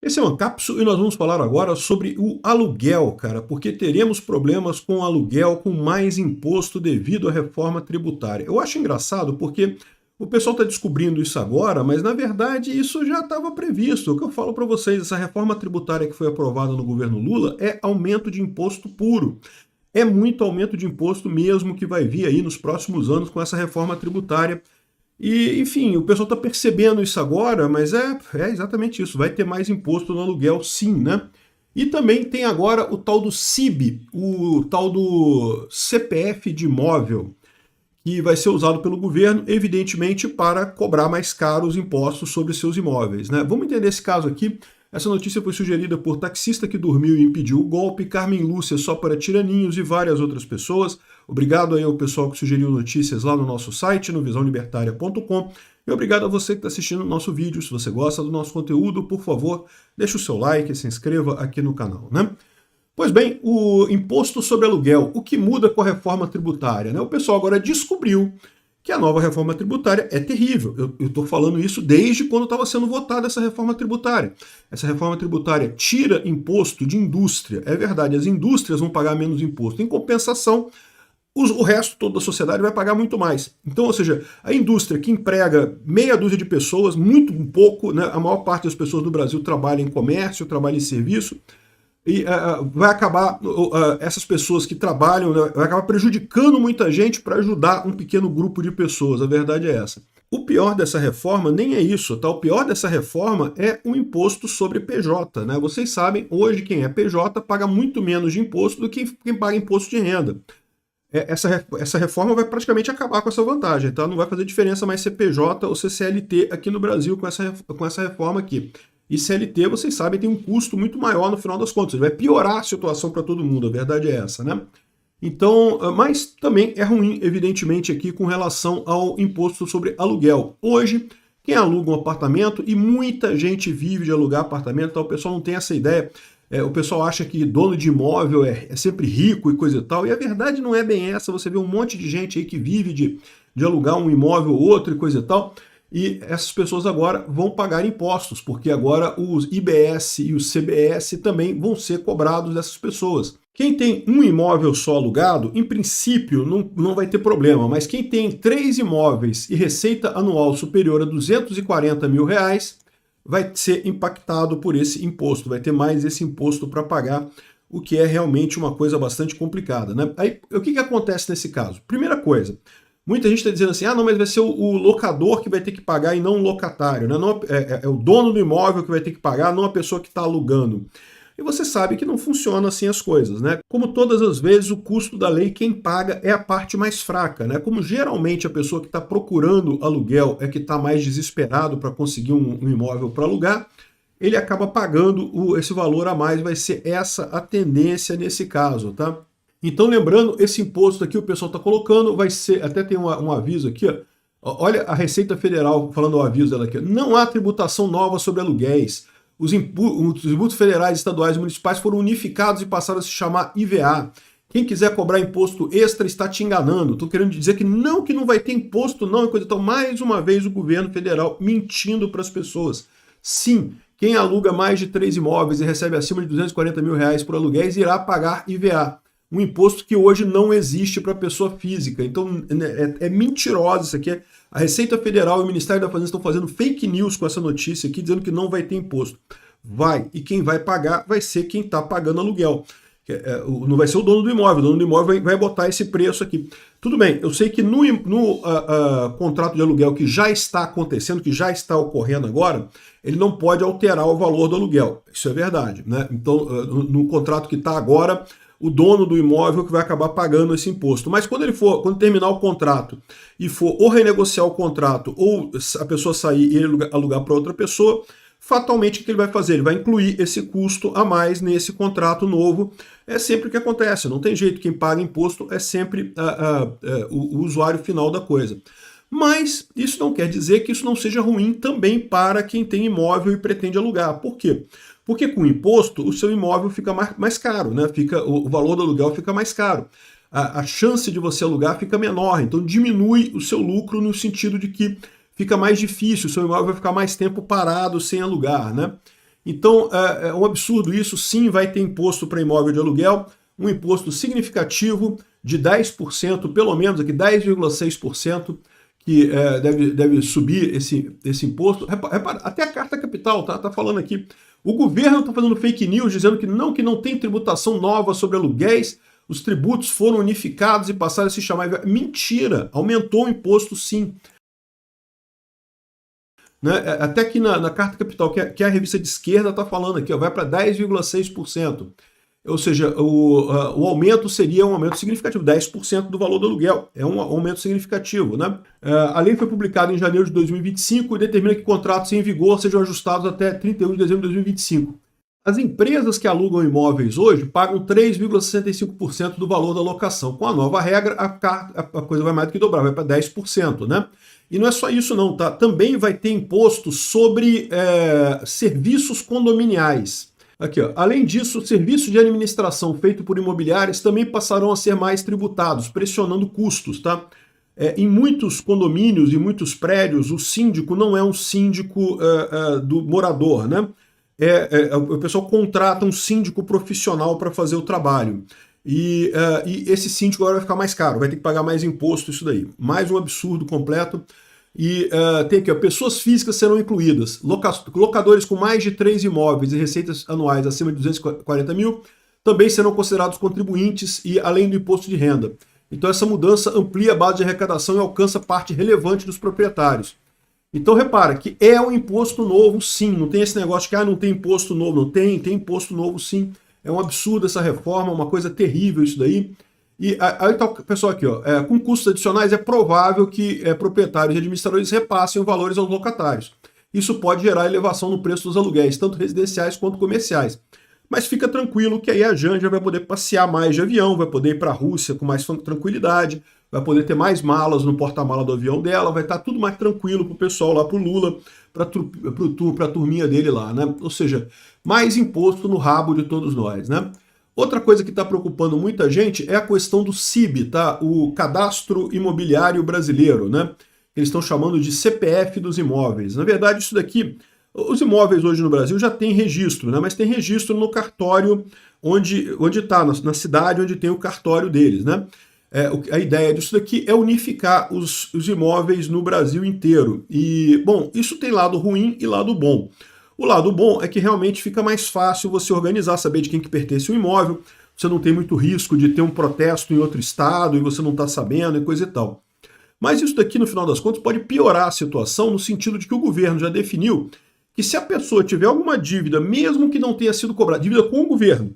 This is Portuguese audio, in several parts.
Esse é o Ancapsu e nós vamos falar agora sobre o aluguel, cara, porque teremos problemas com o aluguel com mais imposto devido à reforma tributária. Eu acho engraçado porque o pessoal está descobrindo isso agora, mas na verdade isso já estava previsto. O que eu falo para vocês, essa reforma tributária que foi aprovada no governo Lula é aumento de imposto puro. É muito aumento de imposto mesmo que vai vir aí nos próximos anos com essa reforma tributária. E, enfim, o pessoal está percebendo isso agora, mas é exatamente isso. Vai ter mais imposto no aluguel, sim, né? E também tem agora o tal do CIB, o tal do CPF de imóvel, que vai ser usado pelo governo, evidentemente, para cobrar mais caros impostos sobre seus imóveis, né? Vamos entender esse caso aqui. Essa notícia foi sugerida por taxista que dormiu e impediu o golpe, Carmen Lúcia só para tiraninhos e várias outras pessoas. Obrigado aí ao pessoal que sugeriu notícias lá no nosso site, no visãolibertaria.com. E obrigado a você que está assistindo o nosso vídeo. Se você gosta do nosso conteúdo, por favor, deixe o seu like e se inscreva aqui no canal, né? Pois bem, o imposto sobre aluguel, o que muda com a reforma tributária, né? O pessoal agora descobriu que a nova reforma tributária é terrível. Eu estou falando isso desde quando estava sendo votada essa reforma tributária. Essa reforma tributária tira imposto de indústria. É verdade, as indústrias vão pagar menos imposto. Em compensação, o resto todo da sociedade vai pagar muito mais. Então, ou seja, a indústria que emprega meia dúzia de pessoas, muito pouco, né? A maior parte das pessoas do Brasil trabalha em comércio, trabalha em serviço, e vai acabar, essas pessoas que trabalham, né, vai acabar prejudicando muita gente para ajudar um pequeno grupo de pessoas, a verdade é essa. O pior dessa reforma nem é isso, tá? O pior dessa reforma é o imposto sobre PJ, né? Vocês sabem, hoje quem é PJ paga muito menos de imposto do que quem paga imposto de renda. Essa reforma vai praticamente acabar com essa vantagem, tá? Não vai fazer diferença mais ser PJ ou ser CLT aqui no Brasil com essa reforma aqui. E CLT, vocês sabem, tem um custo muito maior no final das contas. Vai piorar a situação para todo mundo, a verdade é essa, né? Então, mas também é ruim, evidentemente, aqui com relação ao imposto sobre aluguel. Hoje, quem aluga um apartamento, e muita gente vive de alugar apartamento, então o pessoal não tem essa ideia. O pessoal acha que dono de imóvel é sempre rico e coisa e tal, e a verdade não é bem essa. Você vê um monte de gente aí que vive de alugar um imóvel ou outro e coisa e tal, e essas pessoas agora vão pagar impostos, porque agora os IBS e os CBS também vão ser cobrados dessas pessoas. Quem tem um imóvel só alugado, em princípio, não vai ter problema, mas quem tem 3 imóveis e receita anual superior a R$ 240 mil, vai ser impactado por esse imposto, vai ter mais esse imposto para pagar, o que é realmente uma coisa bastante complicada, né? Aí, o que acontece nesse caso? Primeira coisa, muita gente está dizendo assim, não, mas vai ser o locador que vai ter que pagar e não o locatário, né? Não, é o dono do imóvel que vai ter que pagar, não a pessoa que está alugando. E você sabe que não funciona assim as coisas, né? Como todas as vezes, o custo da lei, quem paga é a parte mais fraca, né? Como geralmente a pessoa que está procurando aluguel é que está mais desesperado para conseguir um imóvel para alugar, ele acaba pagando esse valor a mais, vai ser essa a tendência nesse caso, tá? Então, lembrando, esse imposto aqui o pessoal está colocando, vai ser, até tem um aviso aqui, ó. Olha a Receita Federal falando o aviso dela aqui. Não há tributação nova sobre aluguéis. Os tributos federais, estaduais e municipais foram unificados e passaram a se chamar IVA. Quem quiser cobrar imposto extra está te enganando. Estou querendo dizer que não vai ter imposto, não, e coisa. Então, mais uma vez, o governo federal mentindo para as pessoas. Sim, quem aluga mais de 3 imóveis e recebe acima de R$ 240 mil por aluguéis irá pagar IVA. Um imposto que hoje não existe para pessoa física. Então, é mentirosa isso aqui. A Receita Federal e o Ministério da Fazenda estão fazendo fake news com essa notícia aqui, dizendo que não vai ter imposto. Vai, e quem vai pagar vai ser quem está pagando aluguel. Não vai ser o dono do imóvel, o dono do imóvel vai botar esse preço aqui. Tudo bem, eu sei que no contrato de aluguel que já está acontecendo, que já está ocorrendo agora, ele não pode alterar o valor do aluguel. Isso é verdade, né? Então, no contrato que está agora, o dono do imóvel que vai acabar pagando esse imposto. Mas quando terminar o contrato e for ou renegociar o contrato ou a pessoa sair e ele alugar para outra pessoa, fatalmente o que ele vai fazer? Ele vai incluir esse custo a mais nesse contrato novo. É sempre o que acontece, não tem jeito. Quem paga imposto é sempre o usuário final da coisa. Mas isso não quer dizer que isso não seja ruim também para quem tem imóvel e pretende alugar. Por quê? Porque com imposto o seu imóvel fica mais caro, né? O valor do aluguel fica mais caro. A chance de você alugar fica menor, então diminui o seu lucro no sentido de que fica mais difícil, o seu imóvel vai ficar mais tempo parado sem alugar, né? Então, é um absurdo isso. Sim, vai ter imposto para imóvel de aluguel, um imposto significativo de 10%, pelo menos aqui 10,6%, que deve subir esse imposto. Repara, até a Carta Capital tá falando aqui. O governo está fazendo fake news dizendo que não tem tributação nova sobre aluguéis, os tributos foram unificados e passaram a se chamar... Mentira! Aumentou o imposto, sim. Né? Até aqui na Carta Capital, que é a revista de esquerda, está falando aqui, ó, vai para 10,6%. Ou seja, o aumento seria um aumento significativo, 10% do valor do aluguel. É um aumento significativo. Né? A lei foi publicada em janeiro de 2025 e determina que contratos em vigor sejam ajustados até 31 de dezembro de 2025. As empresas que alugam imóveis hoje pagam 3,65% do valor da locação. Com a nova regra, a coisa vai mais do que dobrar, vai para 10%. Né? E não é só isso não, tá? Também vai ter imposto sobre serviços condominiais. Aqui, ó. Além disso, serviços de administração feito por imobiliárias também passarão a ser mais tributados, pressionando custos, tá? Em muitos condomínios e muitos prédios, o síndico não é um síndico do morador, né? O pessoal contrata um síndico profissional para fazer o trabalho. E esse síndico agora vai ficar mais caro, vai ter que pagar mais imposto, isso daí. Mais um absurdo completo. E tem aqui, ó, pessoas físicas serão incluídas. Locadores com mais de 3 imóveis e receitas anuais acima de 240 mil também serão considerados contribuintes e além do imposto de renda. Então essa mudança amplia a base de arrecadação e alcança parte relevante dos proprietários. Então repara que é um imposto novo, sim. Não tem esse negócio que não tem imposto novo. Não tem imposto novo, sim. É um absurdo essa reforma, uma coisa terrível isso daí. E aí tá o pessoal aqui, ó, com custos adicionais é provável que proprietários e administradores repassem os valores aos locatários. Isso pode gerar elevação no preço dos aluguéis, tanto residenciais quanto comerciais. Mas fica tranquilo que aí a Janja vai poder passear mais de avião, vai poder ir para a Rússia com mais tranquilidade, vai poder ter mais malas no porta-mala do avião dela, vai estar tudo mais tranquilo para o pessoal lá, para o Lula, para a turminha dele lá, né? Ou seja, mais imposto no rabo de todos nós, né? Outra coisa que está preocupando muita gente é a questão do CIB, tá? O Cadastro Imobiliário Brasileiro, né? Eles estão chamando de CPF dos imóveis. Na verdade, isso daqui, os imóveis hoje no Brasil já tem registro, né? Mas tem registro no cartório onde está, na cidade onde tem o cartório deles, né? A ideia disso daqui é unificar os imóveis no Brasil inteiro. E, bom, isso tem lado ruim e lado bom. O lado bom é que realmente fica mais fácil você organizar, saber de quem que pertence o imóvel, você não tem muito risco de ter um protesto em outro estado e você não está sabendo e coisa e tal. Mas isso daqui, no final das contas, pode piorar a situação no sentido de que o governo já definiu que se a pessoa tiver alguma dívida, mesmo que não tenha sido cobrada, dívida com o governo,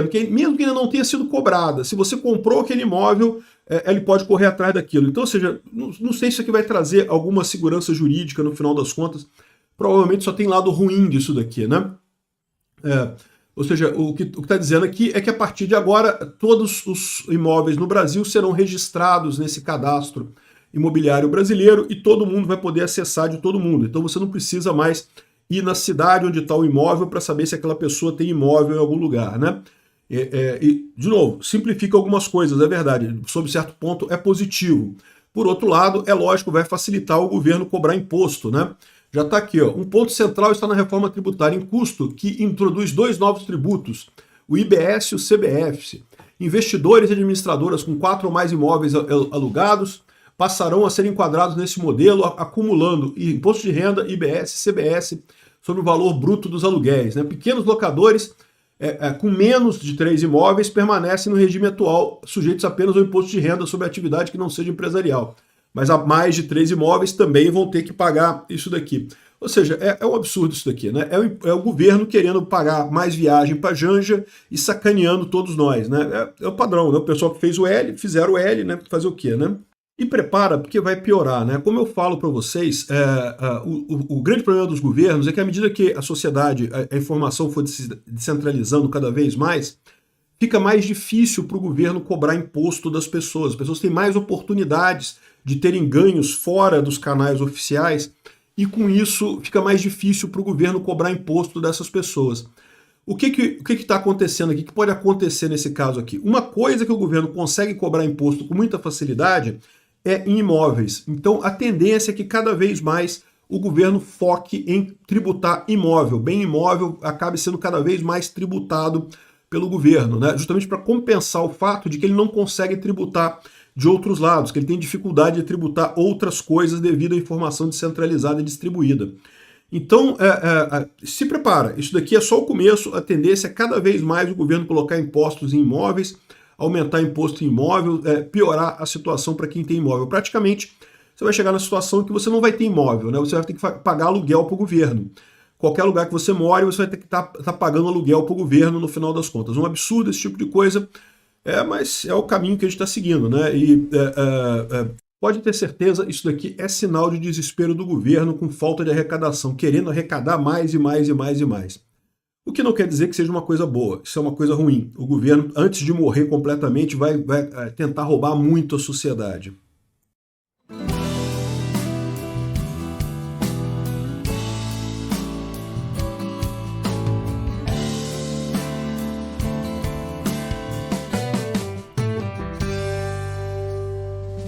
que mesmo que ainda não tenha sido cobrada, se você comprou aquele imóvel, ele pode correr atrás daquilo. Então, ou seja, não sei se isso aqui vai trazer alguma segurança jurídica no final das contas. Provavelmente só tem lado ruim disso daqui, né? Ou seja, o que está dizendo aqui é que a partir de agora todos os imóveis no Brasil serão registrados nesse cadastro imobiliário brasileiro e todo mundo vai poder acessar de todo mundo. Então você não precisa mais ir na cidade onde está o imóvel para saber se aquela pessoa tem imóvel em algum lugar, né? E, de novo, simplifica algumas coisas, é verdade. Sob certo ponto é positivo. Por outro lado, é lógico, vai facilitar o governo cobrar imposto, né? Já está aqui, ó. Um ponto central está na reforma tributária em custo, que introduz 2 novos tributos, o IBS e o CBF. Investidores e administradoras com 4 ou mais imóveis alugados passarão a ser enquadrados nesse modelo, acumulando imposto de renda, IBS e CBS sobre o valor bruto dos aluguéis, né? Pequenos locadores com menos de 3 imóveis permanecem no regime atual, sujeitos apenas ao imposto de renda sobre atividade que não seja empresarial. Mas a mais de 3 imóveis também vão ter que pagar isso daqui. Ou seja, é um absurdo isso daqui, né? É o governo querendo pagar mais viagem para Janja e sacaneando todos nós, né? É o padrão, né? O pessoal que fez o L, fizeram o L, né? Fazer o quê, né? E prepara, porque vai piorar, né? Como eu falo para vocês, o grande problema dos governos é que à medida que a sociedade, a informação for se descentralizando cada vez mais, fica mais difícil para o governo cobrar imposto das pessoas. As pessoas têm mais oportunidades de terem ganhos fora dos canais oficiais e com isso fica mais difícil para o governo cobrar imposto dessas pessoas. O que está acontecendo aqui? O que pode acontecer nesse caso aqui? Uma coisa que o governo consegue cobrar imposto com muita facilidade é em imóveis. Então a tendência é que cada vez mais o governo foque em tributar imóvel. Bem imóvel acabe sendo cada vez mais tributado pelo governo, né? Justamente para compensar o fato de que ele não consegue tributar de outros lados, que ele tem dificuldade de tributar outras coisas devido à informação descentralizada e distribuída. Então, se prepara, isso daqui é só o começo, a tendência é cada vez mais o governo colocar impostos em imóveis, aumentar imposto em imóvel, piorar a situação para quem tem imóvel. Praticamente, você vai chegar na situação que você não vai ter imóvel, né? Você vai ter que pagar aluguel para o governo. Qualquer lugar que você more, você vai ter que estar pagando aluguel para o governo no final das contas. Um absurdo esse tipo de coisa, mas é o caminho que a gente está seguindo, né? E pode ter certeza, isso daqui é sinal de desespero do governo com falta de arrecadação, querendo arrecadar mais e mais e mais e mais. O que não quer dizer que seja uma coisa boa, isso é uma coisa ruim. O governo, antes de morrer completamente, vai tentar roubar muito a sociedade.